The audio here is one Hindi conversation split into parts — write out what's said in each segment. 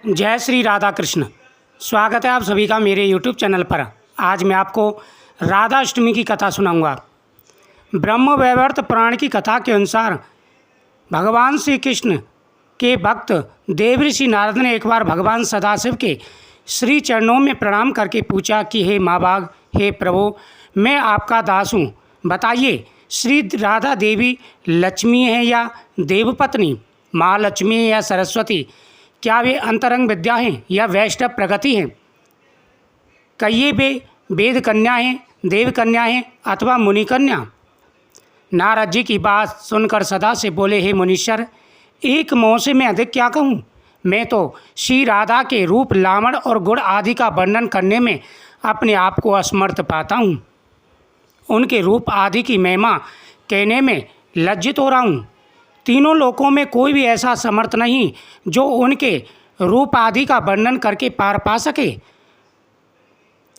जय श्री राधा कृष्ण। स्वागत है आप सभी का मेरे YouTube चैनल पर। आज मैं आपको राधा अष्टमी की कथा सुनाऊंगा। ब्रह्म वैवर्त पुराण की कथा के अनुसार भगवान श्री कृष्ण के भक्त देवऋषि नारद ने एक बार भगवान सदाशिव के श्री चरणों में प्रणाम करके पूछा कि हे महाभाग, हे प्रभु, मैं आपका दास हूँ। बताइए, श्री राधा देवी लक्ष्मी है या देवपत्नी, महालक्ष्मी है या सरस्वती? क्या वे अंतरंग विद्या हैं या वैष्णव प्रगति हैं? कहिए वे वेद कन्या हैं, देव कन्या हैं अथवा मुनि कन्या? नारद जी की बात सुनकर सदा से बोले, हे मुनीश्वर, एक मोह से मैं अधिक क्या कहूँ। मैं तो श्री राधा के रूप, लावण और गुण आदि का वर्णन करने में अपने आप को असमर्थ पाता हूँ। उनके रूप आदि की महिमा कहने में लज्जित हो रहा हूँ। तीनों लोकों में कोई भी ऐसा समर्थ नहीं जो उनके रूप आदि का वर्णन करके पार पा सके।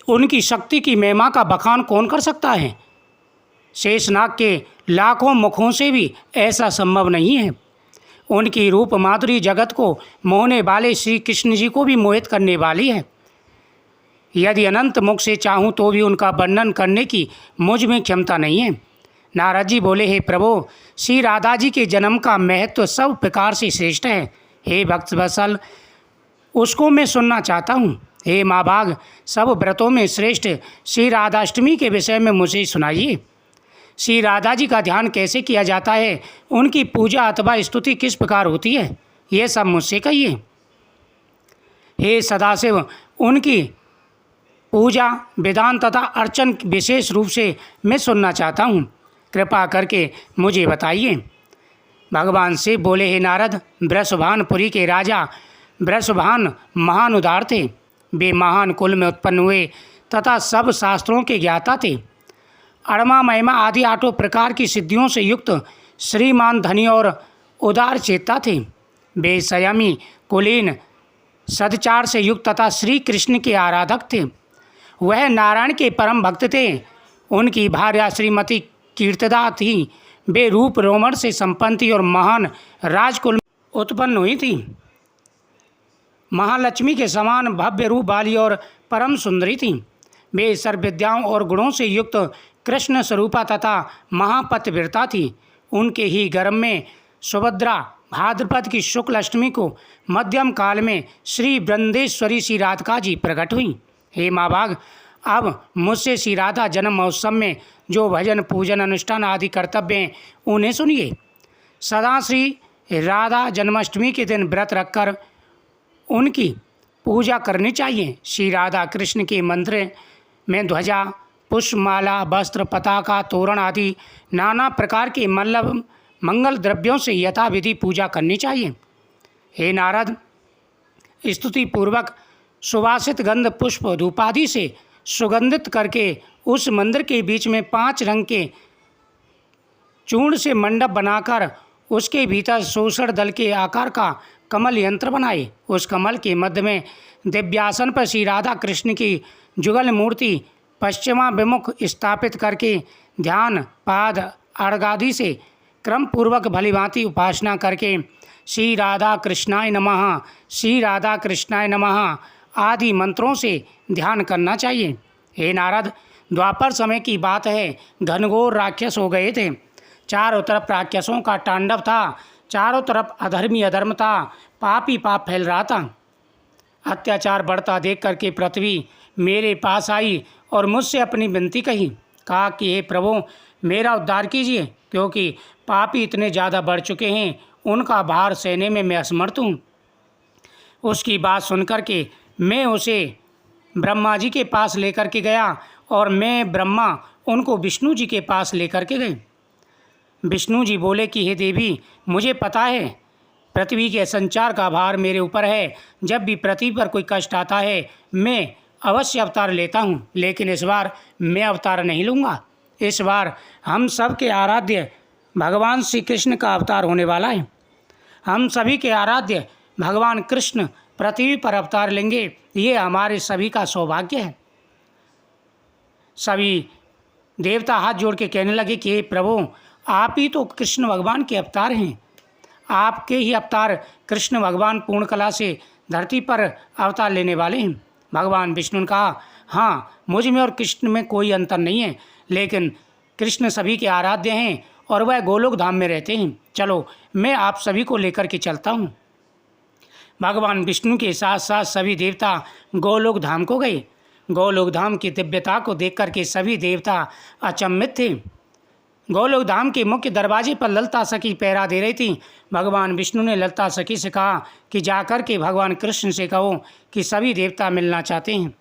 उनकी शक्ति की महिमा का बखान कौन कर सकता है? शेषनाग के लाखों मुखों से भी ऐसा संभव नहीं है। उनकी रूप माधुरी जगत को मोहने वाले श्री कृष्ण जी को भी मोहित करने वाली है। यदि अनंत मुख से चाहूँ तो भी उनका वर्णन करने की मुझ में क्षमता नहीं है। नारद जी बोले, हे प्रभु, श्री राधा जी के जन्म का महत्व सब प्रकार से श्रेष्ठ है। हे भक्त वत्सल, उसको मैं सुनना चाहता हूँ। हे महाभाग, सब व्रतों में श्रेष्ठ श्री राधाष्टमी के विषय में मुझे सुनाइए। श्री राधा जी का ध्यान कैसे किया जाता है, उनकी पूजा अथवा स्तुति किस प्रकार होती है, ये सब मुझसे कहिए। हे सदाशिव, उनकी पूजा, विधान तथा अर्चन विशेष रूप से मैं सुनना चाहता हूँ। कृपा करके मुझे बताइए। भगवान से बोले, हे नारद, वृषभानपुरी के राजा वृषभान महान उदार थे। वे महान कुल में उत्पन्न हुए तथा सब शास्त्रों के ज्ञाता थे। अणमा, महिमा आदि 8 प्रकार की सिद्धियों से युक्त श्रीमान, धनी और उदार चेता थे। वे संयमी, कुलीन, सदचार से युक्त तथा श्री कृष्ण के आराधक थे। वह नारायण के परम भक्त थे। उनकी भार्या श्रीमती कीर्तिदा थी। वे रूप रोमण से संपन्न थी और महान राजकुल में उत्पन्न हुई थी। महालक्ष्मी के समान भव्य रूप वाली और परम सुंदरी थी। वे सर्वविद्याओं और गुणों से युक्त कृष्ण स्वरूपा तथा महापतिव्रता थी। उनके ही गर्भ में सुभद्रा भाद्रपद की शुक्ल अष्टमी को मध्यम काल में श्री वृंदेश्वरी श्री राधिका जी प्रकट हुई। हे महाभाग, अब मुझसे श्री राधा जन्म महोत्सव में जो भजन, पूजन, अनुष्ठान आदि कर्तव्य हैं उन्हें सुनिए। सदा श्री राधा जन्माष्टमी के दिन व्रत रखकर उनकी पूजा करनी चाहिए। श्री राधा कृष्ण के मंदिर में ध्वजा, पुष्पमाला, वस्त्र, पताका, तोरण आदि नाना प्रकार के मंगल द्रव्यों से यथाविधि पूजा करनी चाहिए। हे नारद, स्तुति पूर्वक सुवासित गंध, पुष्प, धूपादि से सुगंधित करके उस मंदिर के बीच में 5 रंग के चूर्ण से मंडप बनाकर उसके भीतर शोषण दल के आकार का कमल यंत्र बनाए। उस कमल के मध्य में दिव्यासन पर श्री राधा कृष्ण की जुगल मूर्ति पश्चिमाभिमुख स्थापित करके ध्यान, पाद, अर्घादि से क्रम पूर्वक भलीभांति उपासना करके श्री राधा कृष्णाय नमः, श्री राधा कृष्णाय नमः आदि मंत्रों से ध्यान करना चाहिए। हे नारद, द्वापर समय की बात है। घनघोर राक्षस हो गए थे। चारों तरफ राक्षसों का तांडव था। चारों तरफ अधर्मी अधर्म था। पाप ही पाप फैल रहा था। अत्याचार बढ़ता देख करके पृथ्वी मेरे पास आई और मुझसे अपनी विनती कही। कहा कि हे प्रभु, मेरा उद्धार कीजिए, क्योंकि पापी इतने ज़्यादा बढ़ चुके हैं, उनका भार सहने में मैं असमर्थ हूँ। उसकी बात सुनकर के मैं उसे ब्रह्मा जी के पास लेकर के गया और मैं ब्रह्मा उनको विष्णु जी के पास लेकर के गए। विष्णु जी बोले कि हे देवी, मुझे पता है पृथ्वी के संचार का भार मेरे ऊपर है। जब भी पृथ्वी पर कोई कष्ट आता है मैं अवश्य अवतार लेता हूँ, लेकिन इस बार मैं अवतार नहीं लूँगा। इस बार हम सब के आराध्य भगवान श्री कृष्ण का अवतार होने वाला है। हम सभी के आराध्य भगवान कृष्ण पृथ्वी पर अवतार लेंगे। ये हमारे सभी का सौभाग्य है। सभी देवता हाथ जोड़ के कहने लगे कि हे प्रभु, आप ही तो कृष्ण भगवान के अवतार हैं। आपके ही अवतार कृष्ण भगवान पूर्ण कला से धरती पर अवतार लेने वाले हैं। भगवान विष्णु ने कहा, हाँ, मुझ में और कृष्ण में कोई अंतर नहीं है, लेकिन कृष्ण सभी के आराध्य हैं और वह गोलोक धाम में रहते हैं। चलो, मैं आप सभी को लेकर के चलता हूँ। भगवान विष्णु के साथ साथ सभी देवता गोलोक धाम को गए। गोलोक धाम की दिव्यता को देख करके सभी देवता अचंभित थे। गोलोक धाम के मुख्य दरवाजे पर ललिता सखी पहरा दे रही थी। भगवान विष्णु ने ललिता सखी से कहा कि जाकर के भगवान कृष्ण से कहो कि सभी देवता मिलना चाहते हैं।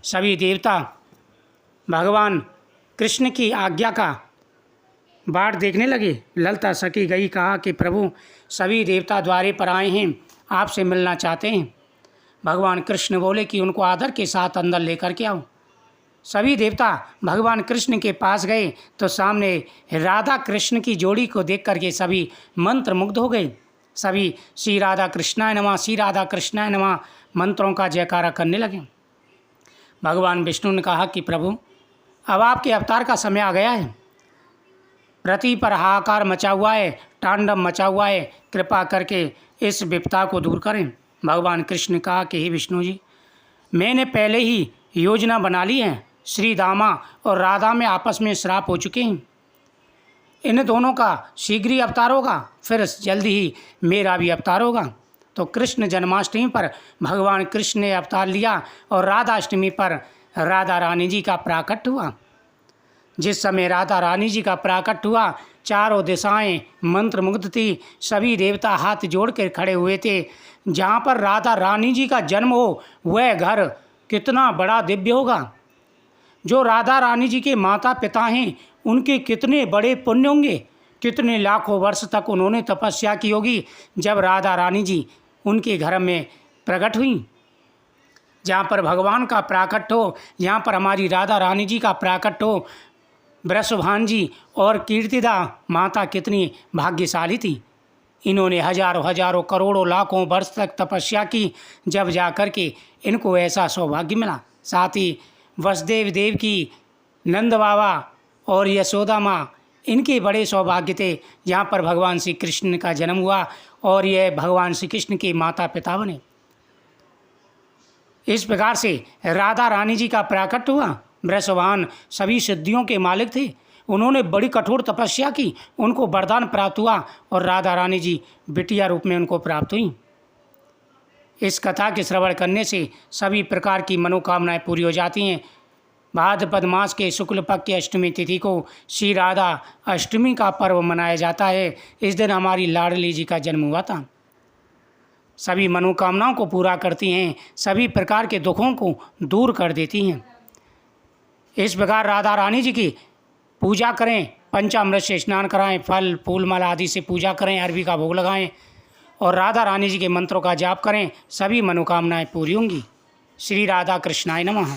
सभी देवता भगवान कृष्ण की आज्ञा का बाट देखने लगे। ललिता सखी गई, कहा कि प्रभु, सभी देवता द्वारे पर आए हैं, आपसे मिलना चाहते हैं। भगवान कृष्ण बोले कि उनको आदर के साथ अंदर लेकर के आओ। सभी देवता भगवान कृष्ण के पास गए तो सामने राधा कृष्ण की जोड़ी को देख करके सभी मंत्रमुग्ध हो गए। सभी श्री राधा कृष्णाय नमः, श्री राधा कृष्णाय नमः मंत्रों का जयकारा करने लगे। भगवान विष्णु ने कहा कि प्रभु, अब आपके अवतार का समय आ गया है। पृथ्वी पर हाहाकार मचा हुआ है, तांडव मचा हुआ है, कृपा करके इस विपदा को दूर करें। भगवान कृष्ण ने कहा कि हे विष्णु जी, मैंने पहले ही योजना बना ली है। श्री दामा और राधा में आपस में श्राप हो चुके हैं। इन दोनों का शीघ्र ही अवतार होगा, फिर जल्दी ही मेरा भी अवतार होगा। तो कृष्ण जन्माष्टमी पर भगवान कृष्ण ने अवतार लिया और राधाष्टमी पर राधा रानी जी का प्राकट हुआ। जिस समय राधा रानी जी का प्राकट हुआ, चारों दिशाएं मंत्रमुग्ध थी। सभी देवता हाथ जोड़ कर खड़े हुए थे। जहाँ पर राधा रानी जी का जन्म हो वह घर कितना बड़ा दिव्य होगा। जो राधा रानी जी के माता पिता हैं उनके कितने बड़े पुण्य होंगे, कितने लाखों वर्ष तक उन्होंने तपस्या की होगी जब राधा रानी जी उनके घर में प्रकट हुई। जहाँ पर भगवान का प्राकट हो, जहाँ पर हमारी राधा रानी जी का प्राकट हो, वृषभान जी और कीर्तिदा माता कितनी भाग्यशाली थी। इन्होंने हजारों हजारों करोड़ों लाखों वर्ष तक तपस्या की, जब जा कर के इनको ऐसा सौभाग्य मिला। साथ ही वसुदेव देव की नंद बाबा और यशोदा माँ, इनके बड़े सौभाग्य थे जहाँ पर भगवान श्री कृष्ण का जन्म हुआ और यह भगवान श्री कृष्ण के माता पिता बने। इस प्रकार से राधा रानी जी का प्राकट हुआ। वृषभान सभी सिद्धियों के मालिक थे। उन्होंने बड़ी कठोर तपस्या की, उनको वरदान प्राप्त हुआ और राधा रानी जी बिटिया रूप में उनको प्राप्त हुई। इस कथा के श्रवण करने से सभी प्रकार की मनोकामनाएं पूरी हो जाती हैं। भाद्रपद मास के शुक्ल पक्ष की अष्टमी तिथि को श्री राधा अष्टमी का पर्व मनाया जाता है। इस दिन हमारी लाडली जी का जन्म हुआ था। सभी मनोकामनाओं को पूरा करती हैं, सभी प्रकार के दुखों को दूर कर देती हैं। इस प्रकार राधा रानी जी की पूजा करें, पंचामृत से स्नान कराएं, फल फूल माला आदि से पूजा करें, अरबी का भोग लगाएं और राधा रानी जी के मंत्रों का जाप करें, सभी मनोकामनाएं पूरी होंगी। श्री राधा कृष्णाय नमः।